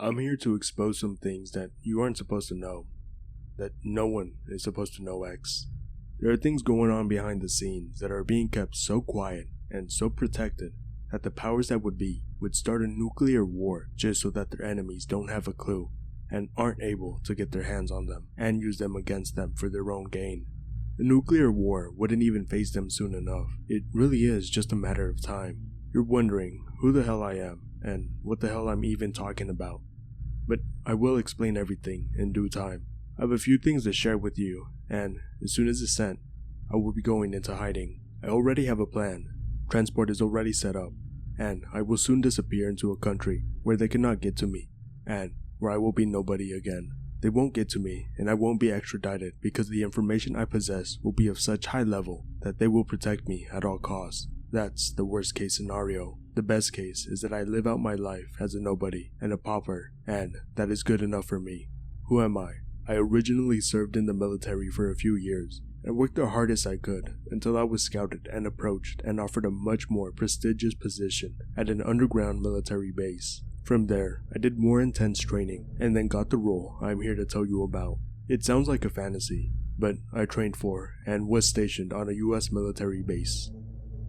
I'm here to expose some things that you aren't supposed to know, that no one is supposed to know. There are things going on behind the scenes that are being kept so quiet and so protected that the powers that would be would start a nuclear war just so that their enemies don't have a clue and aren't able to get their hands on them and use them against them for their own gain. The nuclear war wouldn't even face them soon enough. It really is just a matter of time. You're wondering who the hell I am and what the hell I'm even talking about. But I will explain everything in due time. I have a few things to share with you, and as soon as it's sent, I will be going into hiding. I already have a plan. Transport is already set up, and I will soon disappear into a country where they cannot get to me, and where I will be nobody again. They won't get to me, and I won't be extradited because the information I possess will be of such high level that they will protect me at all costs. That's the worst case scenario. The best case is that I live out my life as a nobody and a pauper, and that is good enough for me. Who am I? I originally served in the military for a few years and worked the hardest I could until I was scouted and approached and offered a much more prestigious position at an underground military base. From there, I did more intense training and then got the role I'm here to tell you about. It sounds like a fantasy, but I trained for and was stationed on a US military base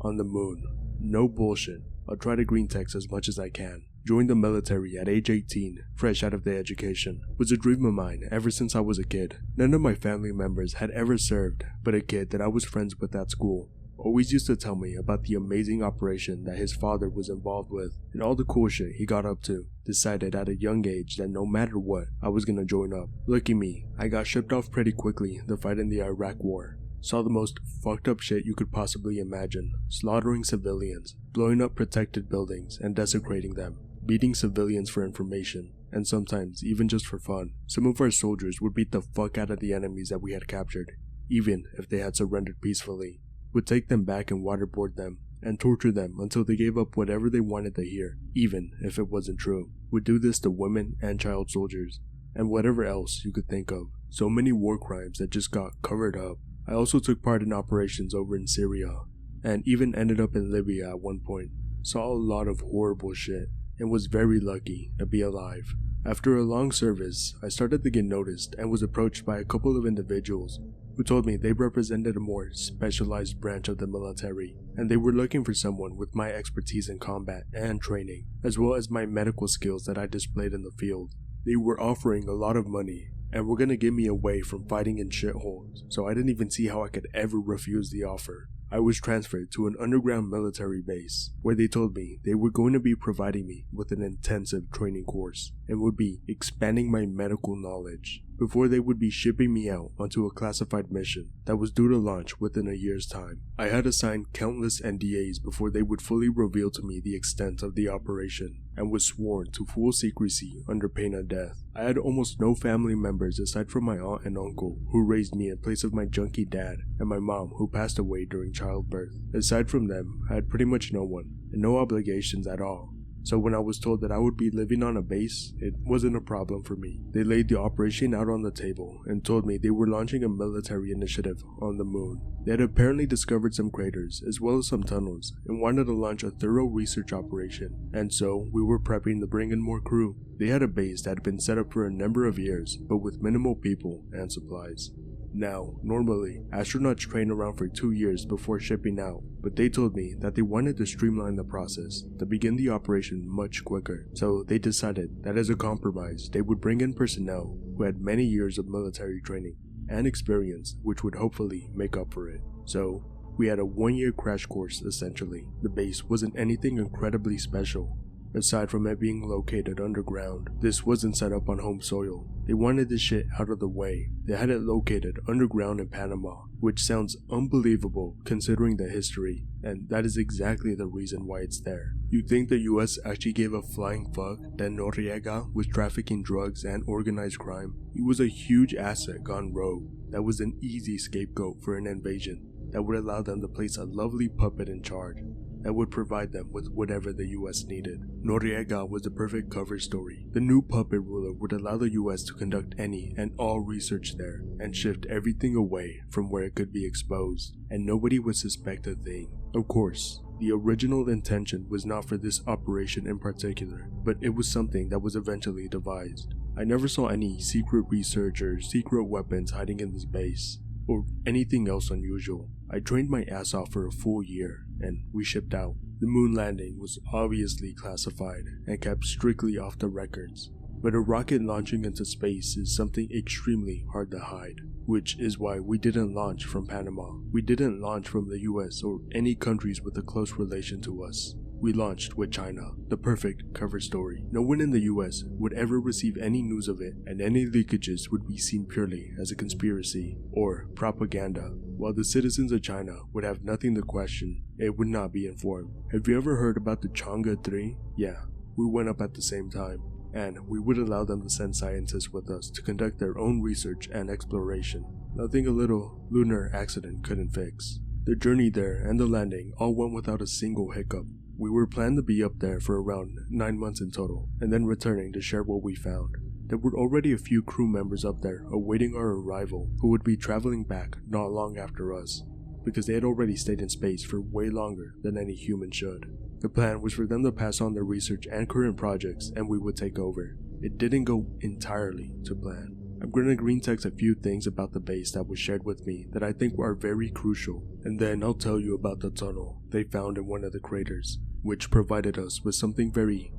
on the moon. No bullshit. I'll try to green text as much as I can. Joined the military at age 18, fresh out of the education. Was a dream of mine ever since I was a kid. None of my family members had ever served, but a kid that I was friends with at school always used to tell me about the amazing operation that his father was involved with and all the cool shit he got up to. Decided at a young age that no matter what, I was gonna join up. Lucky me, I got shipped off pretty quickly to fight in the Iraq War. Saw the most fucked up shit you could possibly imagine. Slaughtering civilians, blowing up protected buildings and desecrating them, beating civilians for information, and sometimes even just for fun. Some of our soldiers would beat the fuck out of the enemies that we had captured, even if they had surrendered peacefully. Would take them back and waterboard them, and torture them until they gave up whatever they wanted to hear, even if it wasn't true. Would do this to women and child soldiers, and whatever else you could think of. So many war crimes that just got covered up. I also took part in operations over in Syria, and even ended up in Libya at one point. Saw a lot of horrible shit, and was very lucky to be alive. After a long service, I started to get noticed and was approached by a couple of individuals who told me they represented a more specialized branch of the military, and they were looking for someone with my expertise in combat and training, as well as my medical skills that I displayed in the field. They were offering a lot of money, and were gonna get me away from fighting in shitholes, so I didn't even see how I could ever refuse the offer. I was transferred to an underground military base, where they told me they were going to be providing me with an intensive training course, and would be expanding my medical knowledge, before they would be shipping me out onto a classified mission that was due to launch within a year's time. I had to sign countless NDAs before they would fully reveal to me the extent of the operation, and was sworn to full secrecy under pain of death. I had almost no family members aside from my aunt and uncle, who raised me in place of my junkie dad, and my mom, who passed away during childbirth. Aside from them, I had pretty much no one, and no obligations at all. So when I was told that I would be living on a base, it wasn't a problem for me. They laid the operation out on the table and told me they were launching a military initiative on the moon. They had apparently discovered some craters as well as some tunnels and wanted to launch a thorough research operation, and so we were prepping to bring in more crew. They had a base that had been set up for a number of years, but with minimal people and supplies. Now, normally, astronauts train around for 2 years before shipping out, but they told me that they wanted to streamline the process to begin the operation much quicker, so they decided that as a compromise, they would bring in personnel who had many years of military training and experience, which would hopefully make up for it. So, we had a 1-year crash course essentially. The base wasn't anything incredibly special. Aside from it being located underground, this wasn't set up on home soil. They wanted this shit out of the way. They had it located underground in Panama, which sounds unbelievable considering the history, and that is exactly the reason why it's there. You'd think the US actually gave a flying fuck that Noriega was trafficking drugs and organized crime. He was a huge asset gone rogue that was an easy scapegoat for an invasion that would allow them to place a lovely puppet in charge that would provide them with whatever the US needed. Noriega was the perfect cover story. The new puppet ruler would allow the US to conduct any and all research there and shift everything away from where it could be exposed, and nobody would suspect a thing. Of course, The original intention was not for this operation in particular, but it was something that was eventually devised. I never saw any secret research or secret weapons hiding in this base, or anything else unusual. I trained my ass off for a full year, and we shipped out. The moon landing was obviously classified and kept strictly off the records, but a rocket launching into space is something extremely hard to hide, which is why we didn't launch from Panama. We didn't launch from the US or any countries with a close relation to us. We launched with China, the perfect cover story. No one in the US would ever receive any news of it, and any leakages would be seen purely as a conspiracy or propaganda. While the citizens of China would have nothing to question, it would not be informed. Have you ever heard about the Chang'e 3? Yeah, we went up at the same time, and we would allow them to send scientists with us to conduct their own research and exploration. Nothing a little lunar accident couldn't fix. The journey there and the landing all went without a single hiccup. We were planned to be up there for around 9 months in total, and then returning to share what we found. There were already a few crew members up there awaiting our arrival who would be traveling back not long after us, because they had already stayed in space for way longer than any human should. The plan was for them to pass on their research and current projects, and we would take over. It didn't go entirely to plan. I'm going to green text a few things about the base that was shared with me that I think are very crucial, and then I'll tell you about the tunnel they found in one of the craters, which provided us with something very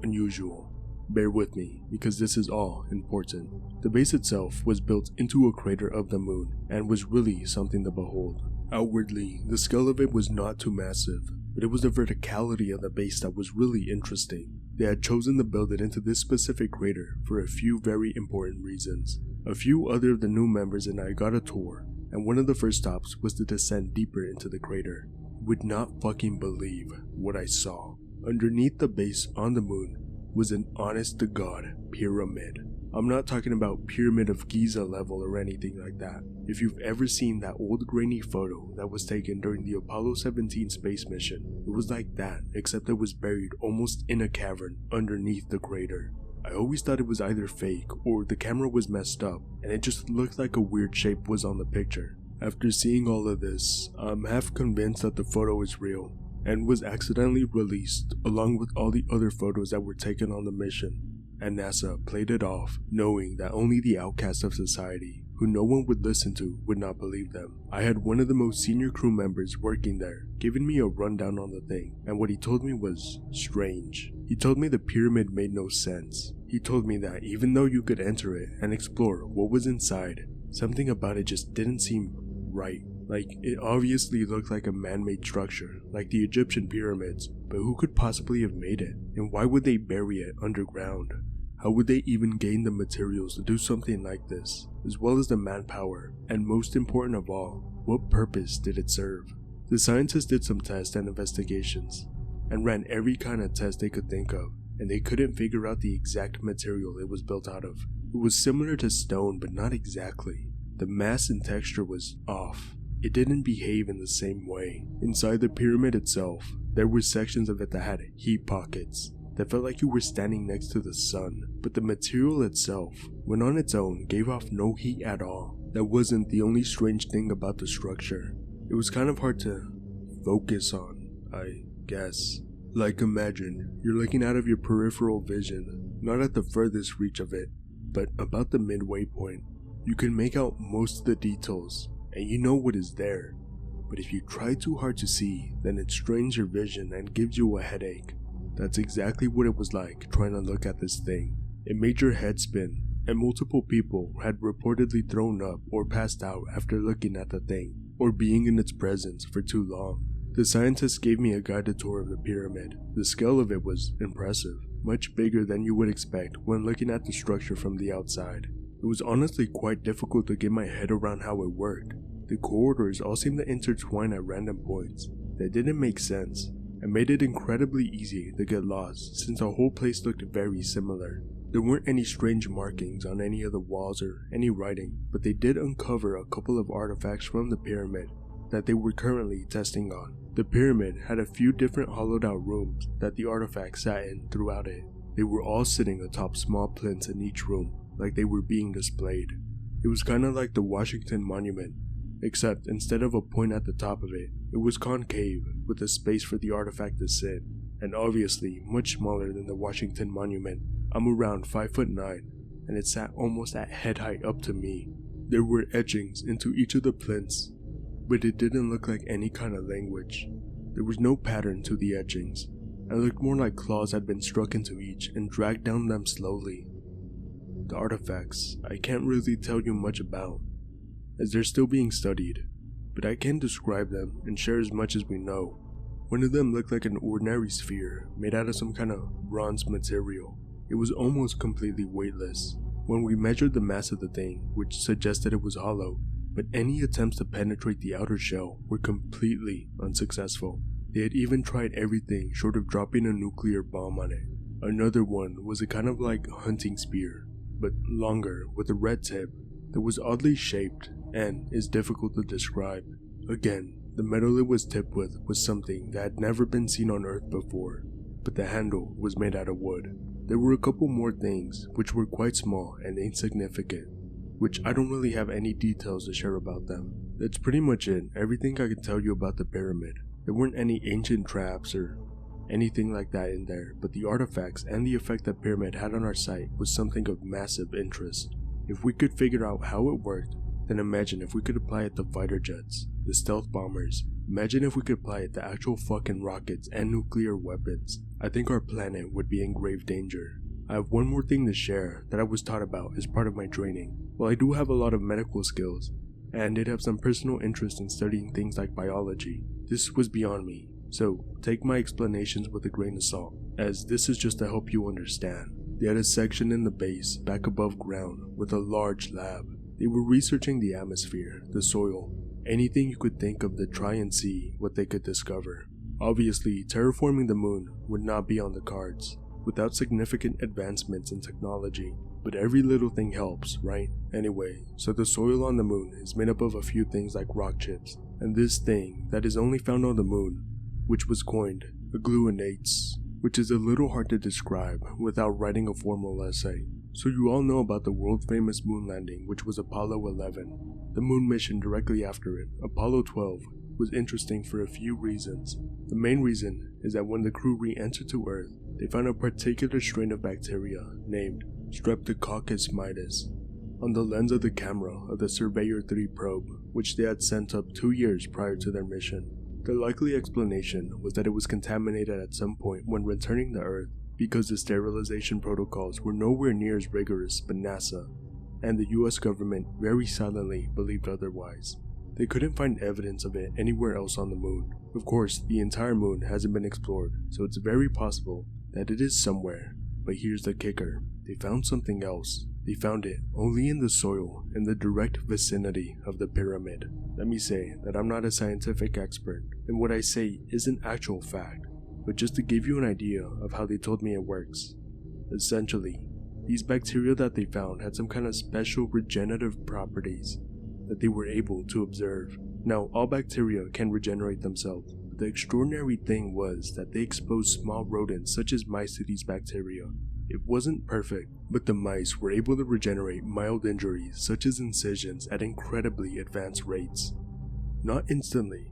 unusual. Bear with me, because this is all important. The base itself was built into a crater of the moon, and was really something to behold. Outwardly, the scale of it was not too massive, but it was the verticality of the base that was really interesting. They had chosen to build it into this specific crater for a few very important reasons. A few other of the new members and I got a tour, and one of the first stops was to descend deeper into the crater. Would not fucking believe what I saw. Underneath the base on the moon was an honest-to-God pyramid. I'm not talking about Pyramid of Giza level or anything like that. If you've ever seen that old grainy photo that was taken during the Apollo 17 space mission, it was like that, except it was buried almost in a cavern underneath the crater. I always thought it was either fake or the camera was messed up, and it just looked like a weird shape was on the picture. After seeing all of this, I'm half convinced that the photo is real, and was accidentally released along with all the other photos that were taken on the mission. And NASA played it off, knowing that only the outcasts of society, who no one would listen to, would not believe them. I had one of the most senior crew members working there, giving me a rundown on the thing, and what he told me was strange. He told me the pyramid made no sense. He told me that even though you could enter it and explore what was inside, something about it just didn't seem right. Like, it obviously looked like a man-made structure, like the Egyptian pyramids, but who could possibly have made it? And why would they bury it underground? How would they even gain the materials to do something like this, as well as the manpower? And most important of all, what purpose did it serve? The scientists did some tests and investigations, and ran every kind of test they could think of, and they couldn't figure out the exact material it was built out of. It was similar to stone, but not exactly. The mass and texture was off. It didn't behave in the same way. Inside the pyramid itself, there were sections of it that had heat pockets that felt like you were standing next to the sun, but the material itself, when on its own, gave off no heat at all. That wasn't the only strange thing about the structure. It was kind of hard to focus on, I guess. Like, imagine you're looking out of your peripheral vision, not at the furthest reach of it, but about the midway point. You can make out most of the details, and you know what is there, but if you try too hard to see, then it strains your vision and gives you a headache. That's exactly what it was like trying to look at this thing. It made your head spin, and multiple people had reportedly thrown up or passed out after looking at the thing, or being in its presence for too long. The scientists gave me a guided tour of the pyramid. The scale of it was impressive, much bigger than you would expect when looking at the structure from the outside. It was honestly quite difficult to get my head around how it worked. The corridors all seemed to intertwine at random points that didn't make sense, and made it incredibly easy to get lost since the whole place looked very similar. There weren't any strange markings on any of the walls or any writing, but they did uncover a couple of artifacts from the pyramid that they were currently testing on. The pyramid had a few different hollowed out rooms that the artifacts sat in throughout it. They were all sitting atop small plinths in each room, like they were being displayed. It was kinda like the Washington Monument, except instead of a point at the top of it, it was concave with a space for the artifact to sit, and obviously much smaller than the Washington Monument. I'm around 5'9", and it sat almost at head height up to me. There were etchings into each of the plinths, but it didn't look like any kind of language. There was no pattern to the etchings, and it looked more like claws had been struck into each and dragged down them slowly. The artifacts I can't really tell you much about, as they're still being studied, but I can describe them and share as much as we know. One of them looked like an ordinary sphere made out of some kind of bronze material. It was almost completely weightless when we measured the mass of the thing, which suggested it was hollow, but any attempts to penetrate the outer shell were completely unsuccessful. They had even tried everything short of dropping a nuclear bomb on it. Another one was a kind of like hunting spear, but longer with a red tip that was oddly shaped and is difficult to describe. Again, the metal it was tipped with was something that had never been seen on Earth before, but the handle was made out of wood. There were a couple more things which were quite small and insignificant, which I don't really have any details to share about them. That's pretty much it, everything I can tell you about the pyramid. There weren't any ancient traps or anything like that in there, but the artifacts and the effect that pyramid had on our site was something of massive interest. If we could figure out how it worked, then imagine if we could apply it to fighter jets, the stealth bombers. Imagine if we could apply it to actual fucking rockets and nuclear weapons. I think our planet would be in grave danger. I have one more thing to share that I was taught about as part of my training. While I do have a lot of medical skills, and did have some personal interest in studying things like biology, this was beyond me, so take my explanations with a grain of salt, as this is just to help you understand. They had a section in the base, back above ground, with a large lab. They were researching the atmosphere, the soil, anything you could think of to try and see what they could discover. Obviously, terraforming the moon would not be on the cards, without significant advancements in technology, but every little thing helps, right? Anyway, so the soil on the moon is made up of a few things like rock chips, and this thing that is only found on the moon, which was coined agglutenates, which is a little hard to describe without writing a formal essay. So you all know about the world famous moon landing, which was Apollo 11. The moon mission directly after it, Apollo 12, was interesting for a few reasons. The main reason is that when the crew re-entered to Earth, they found a particular strain of bacteria named Streptococcus mitis on the lens of the camera of the Surveyor 3 probe, which they had sent up 2 years prior to their mission. The likely explanation was that it was contaminated at some point when returning to Earth, because the sterilization protocols were nowhere near as rigorous, but NASA and the US government very silently believed otherwise. They couldn't find evidence of it anywhere else on the moon. Of course, the entire moon hasn't been explored, so it's very possible that it is somewhere. But here's the kicker. They found something else. They found it only in the soil in the direct vicinity of the pyramid. Let me say that I'm not a scientific expert, and what I say isn't actual fact, but just to give you an idea of how they told me it works. Essentially, these bacteria that they found had some kind of special regenerative properties that they were able to observe. Now, all bacteria can regenerate themselves, but the extraordinary thing was that they exposed small rodents such as mice to these bacteria. It wasn't perfect, but the mice were able to regenerate mild injuries such as incisions at incredibly advanced rates. Not instantly,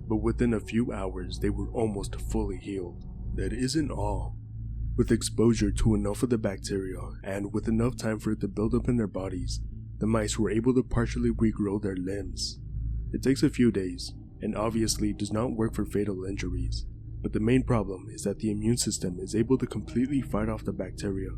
but within a few hours they were almost fully healed. That isn't all. With exposure to enough of the bacteria, and with enough time for it to build up in their bodies, the mice were able to partially regrow their limbs. It takes a few days, and obviously does not work for fatal injuries. But the main problem is that the immune system is able to completely fight off the bacteria.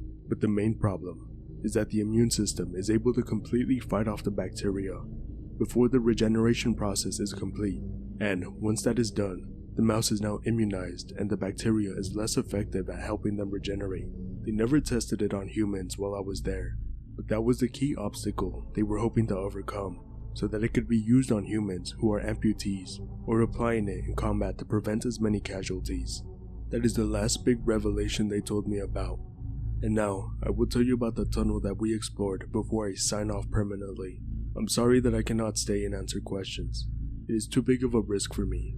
Before the regeneration process is complete. And once that is done, the mouse is now immunized and the bacteria is less effective at helping them regenerate. They never tested it on humans while I was there, but that was the key obstacle they were hoping to overcome, so that it could be used on humans who are amputees, or applying it in combat to prevent as many casualties. That is the last big revelation they told me about. And now, I will tell you about the tunnel that we explored before I sign off permanently. I'm sorry that I cannot stay and answer questions. It is too big of a risk for me.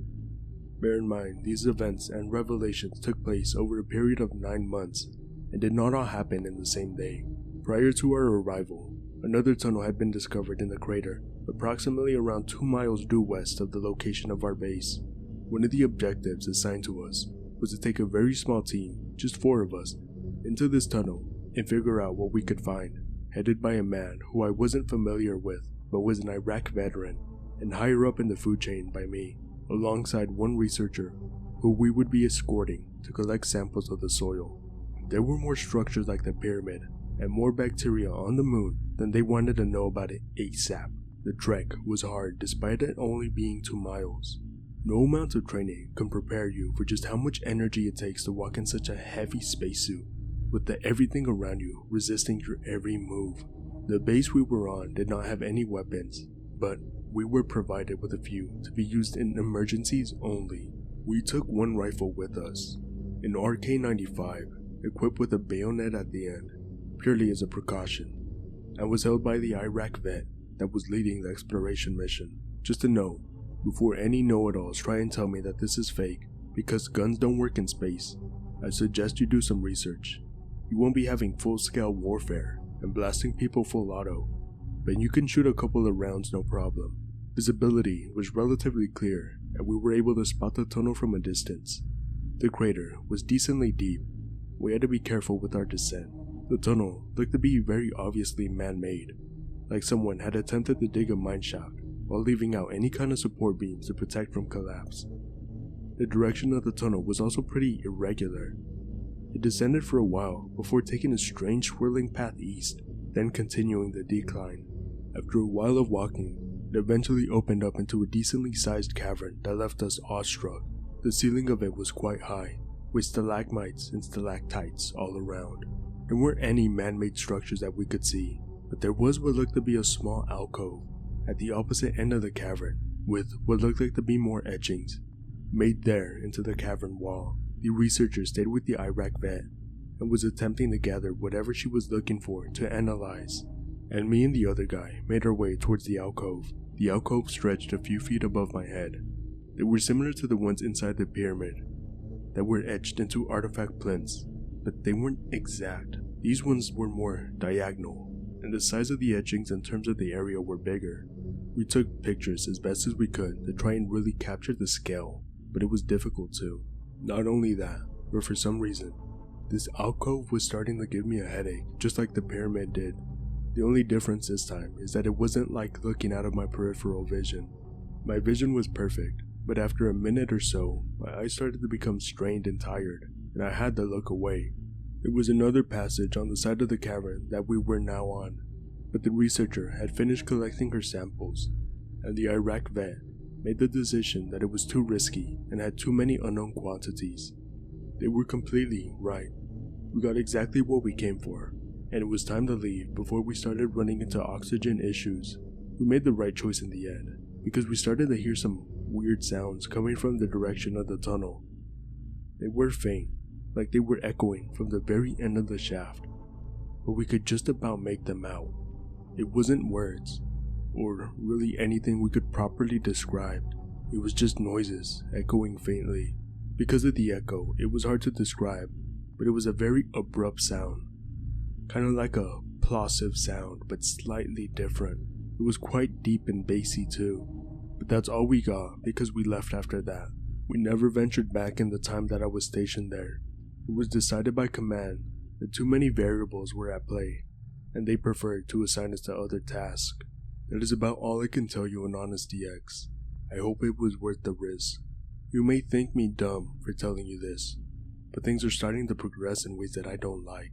Bear in mind, these events and revelations took place over a period of 9 months, and did not all happen in the same day. Prior to our arrival, Another tunnel had been discovered in the crater, approximately around 2 miles due west of the location of our base. One of the objectives assigned to us was to take a very small team, just 4 of us, into this tunnel and figure out what we could find, headed by a man who I wasn't familiar with but was an Iraq veteran, and higher up in the food chain by me, alongside one researcher who we would be escorting to collect samples of the soil. There were more structures like the pyramid and more bacteria on the moon than they wanted to know about it ASAP. The trek was hard despite it only being 2 miles. No amount of training can prepare you for just how much energy it takes to walk in such a heavy spacesuit, with everything around you resisting your every move. The base we were on did not have any weapons, but we were provided with a few to be used in emergencies only. We took one rifle with us, an RK-95, equipped with a bayonet at the end, purely as a precaution, and was held by the Iraq vet that was leading the exploration mission. Just a note, before any know-it-alls try and tell me that this is fake because guns don't work in space, I suggest you do some research. You won't be having full-scale warfare and blasting people full auto, but you can shoot a couple of rounds no problem. Visibility was relatively clear, and we were able to spot the tunnel from a distance. The crater was decently deep. We had to be careful with our descent. The tunnel looked to be very obviously man-made, like someone had attempted to dig a mineshaft while leaving out any kind of support beams to protect from collapse. The direction of the tunnel was also pretty irregular. It descended for a while before taking a strange swirling path east, then continuing the decline. After a while of walking, it eventually opened up into a decently sized cavern that left us awestruck. The ceiling of it was quite high, with stalagmites and stalactites all around. There weren't any man-made structures that we could see, but there was what looked to be a small alcove at the opposite end of the cavern, with what looked like to be more etchings made there into the cavern wall. The researcher stayed with the Iraq vet and was attempting to gather whatever she was looking for to analyze, and me and the other guy made our way towards the alcove. The alcove stretched a few feet above my head. They were similar to the ones inside the pyramid that were etched into artifact plinths, but they weren't exact. These ones were more diagonal, and the size of the etchings in terms of the area were bigger. We took pictures as best as we could to try and really capture the scale, but it was difficult to. Not only that, but for some reason, this alcove was starting to give me a headache, just like the pyramid did. The only difference this time is that it wasn't like looking out of my peripheral vision. My vision was perfect, but after a minute or so, my eyes started to become strained and tired, and I had to look away. There was another passage on the side of the cavern that we were now on, but the researcher had finished collecting her samples, and the Iraq vet made the decision that it was too risky and had too many unknown quantities. They were completely right. We got exactly what we came for, and it was time to leave before we started running into oxygen issues. We made the right choice in the end, because we started to hear some weird sounds coming from the direction of the tunnel. They were faint, like they were echoing from the very end of the shaft, but we could just about make them out. It wasn't words, or really anything we could properly describe. It was just noises, echoing faintly. Because of the echo, it was hard to describe, but it was a very abrupt sound. Kind of like a plosive sound, but slightly different. It was quite deep and bassy too, but that's all we got because we left after that. We never ventured back in the time that I was stationed there. It was decided by command that too many variables were at play, and they preferred to assign us to other tasks. That is about all I can tell you on Honest DX. I hope it was worth the risk. You may think me dumb for telling you this, but things are starting to progress in ways that I don't like.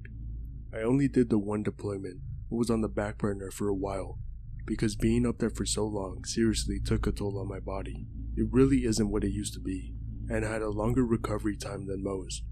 I only did the one deployment, but was on the back burner for a while, because being up there for so long seriously took a toll on my body. It really isn't what it used to be, and I had a longer recovery time than most,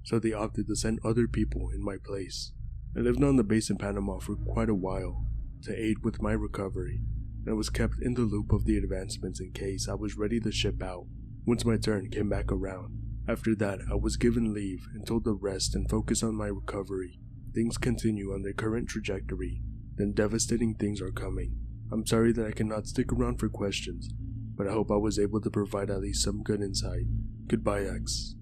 so they opted to send other people in my place. I lived on the base in Panama for quite a while to aid with my recovery, and I was kept in the loop of the advancements in case I was ready to ship out once my turn came back around. After that, I was given leave and told to rest and focus on my recovery. Things continue on their current trajectory, then devastating things are coming. I'm sorry that I cannot stick around for questions, but I hope I was able to provide at least some good insight. Goodbye, X.